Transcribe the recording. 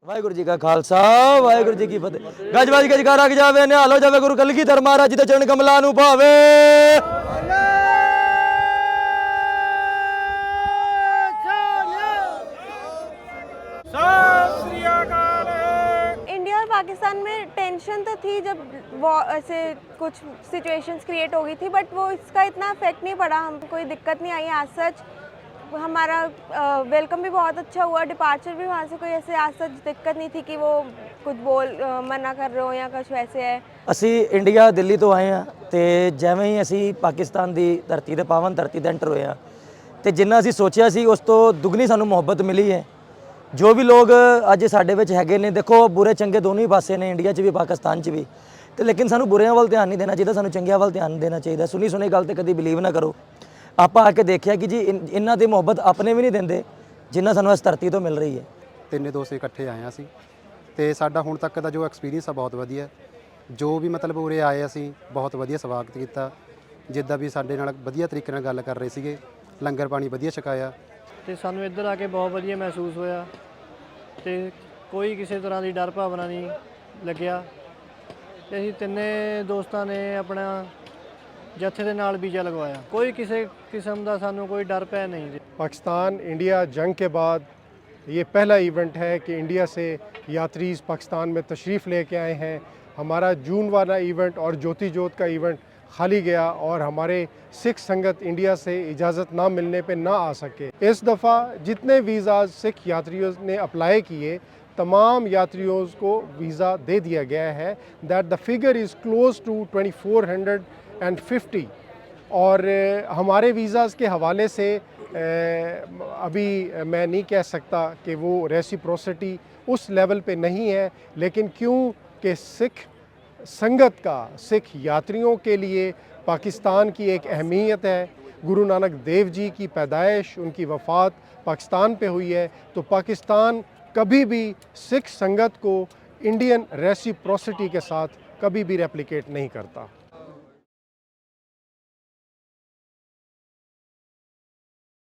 वाहिगुरू जी का खालसा वाहिगुरू जी की फतेह। गज बज गजकारा जावे निहाल हो जावे गुरु कलगीधर महाराज जी दे चरण कमलां नूं भावे। इंडिया और पाकिस्तान में टेंशन तो थी जब ऐसे कुछ सिचुएशंस क्रिएट हो गई थी, बट वो इसका इतना इफेक्ट नहीं पड़ा, हमको कोई दिक्कत नहीं आई आज सच। हमारा वेलकम भी बहुत अच्छा हुआ, डिपार्चर भी वहाँ से कोई ऐसे आज सच दिक्कत नहीं थी कि वो कुछ मना कर रहे हो या कुछ वैसे है। ਅਸੀਂ ਇੰਡੀਆ ਦਿੱਲੀ ਤੋਂ ਆਏ ਹਾਂ ਤੇ ਜਿਵੇਂ ਹੀ ਅਸੀਂ ਪਾਕਿਸਤਾਨ ਦੀ ਧਰਤੀ ਤੇ ਪਾਵਨ ਧਰਤੀ ਤੇ ਐਂਟਰ ਹੋਏ ਹਾਂ ਤੇ ਜਿੰਨਾ ਅਸੀਂ ਸੋਚਿਆ ਸੀ ਉਸ ਤੋਂ ਦੁੱਗਣੀ ਸਾਨੂੰ ਮੁਹੱਬਤ ਮਿਲੀ ਹੈ। ਜੋ ਵੀ ਲੋਕ ਅੱਜ ਸਾਡੇ ਵਿੱਚ ਹੈਗੇ ਨੇ, ਦੇਖੋ ਬੁਰੇ ਚੰਗੇ ਦੋਨੋਂ ਹੀ ਪਾਸੇ ਨੇ, ਇੰਡੀਆ 'ਚ ਵੀ ਪਾਕਿਸਤਾਨ 'ਚ ਵੀ, ਤੇ ਲੇਕਿਨ ਸਾਨੂੰ ਬੁਰਿਆਂ ਵੱਲ ਧਿਆਨ ਨਹੀਂ ਦੇਣਾ ਚਾਹੀਦਾ, ਸਾਨੂੰ ਚੰਗਿਆਂ ਵੱਲ ਧਿਆਨ ਦੇਣਾ ਚਾਹੀਦਾ। ਸੁਣੀ ਸੁਣੀ ਗੱਲ ਤੇ ਕਦੀ ਬਿਲੀਵ ਨਾ ਕਰੋ। ਆਪਾਂ ਆ ਕੇ ਦੇਖਿਆ ਕਿ ਜੀ ਇਹਨਾਂ ਦੀ ਮੁਹੱਬਤ ਆਪਣੇ ਵੀ ਨਹੀਂ ਦਿੰਦੇ ਜਿੰਨਾ ਸਾਨੂੰ ਇਸ ਧਰਤੀ ਤੋਂ ਮਿਲ ਰਹੀ ਹੈ। ਤਿੰਨੇ ਦੋਸਤ ਇਕੱਠੇ ਆਏ ਹਾਂ ਅਸੀਂ ਤੇ ਸਾਡਾ ਹੁਣ ਤੱਕ ਦਾ ਜੋ ਐਕਸਪੀਰੀਅੰਸ ਆ ਬਹੁਤ ਵਧੀਆ। ਜੋ ਵੀ ਮਤਲਬ ਉਰੇ ਆਏ ਅਸੀਂ ਬਹੁਤ ਵਧੀਆ ਸਵਾਗਤ ਕੀਤਾ, ਜਿੱਦਾਂ ਵੀ ਸਾਡੇ ਨਾਲ ਵਧੀਆ ਤਰੀਕੇ ਨਾਲ ਗੱਲ ਕਰ ਰਹੇ ਸੀਗੇ, ਲੰਗਰ ਪਾਣੀ ਵਧੀਆ ਛਕਾਇਆ ਤੇ ਸਾਨੂੰ ਇੱਧਰ ਆ ਕੇ ਬਹੁਤ ਵਧੀਆ ਮਹਿਸੂਸ ਹੋਇਆ ਤੇ ਕੋਈ ਕਿਸੇ ਤਰ੍ਹਾਂ ਦੀ ਡਰ ਭਾਵਨਾ ਨਹੀਂ ਲੱਗਿਆ ਤੇ ਅਸੀਂ ਤਿੰਨੇ ਦੋਸਤਾਂ ਨੇ ਆਪਣਾ ਜੱਥੇ ਦੇ ਨਾਲ ਵੀਜ਼ਾ ਲਗਵਾਇਆ। ਕੋਈ ਕਿਸੇ किस्म का सानू कोई डर पै नहीं। पाकिस्तान इंडिया जंग के बाद ये पहला इवेंट है कि इंडिया से यात्री पाकिस्तान में तशरीफ़ लेके आए हैं। हमारा जून वाला इवेंट और ज्योति जोत का इवेंट खाली गया और हमारे सिख संगत इंडिया से इजाज़त ना मिलने पे ना आ सके। इस दफ़ा जितने वीज़ा सिख यात्रियों ने अप्लाई किए तमाम यात्रियों को वीज़ा दे दिया गया है। That the figure is close to 2450 और हमारे वीज़ाज़ के हवाले से अभी मैं नहीं कह सकता कि वो रेसिप्रोसिटी उस लेवल पे नहीं है, लेकिन क्योंकि सिख संगत का सिख यात्रियों के लिए पाकिस्तान की एक अहमियत है। गुरु नानक देव जी की पैदाइश, उनकी वफ़ात पाकिस्तान पे हुई है, तो पाकिस्तान कभी भी सिख संगत को इंडियन रेसिप्रोसिटी के साथ कभी भी रेप्लिकेट नहीं करता।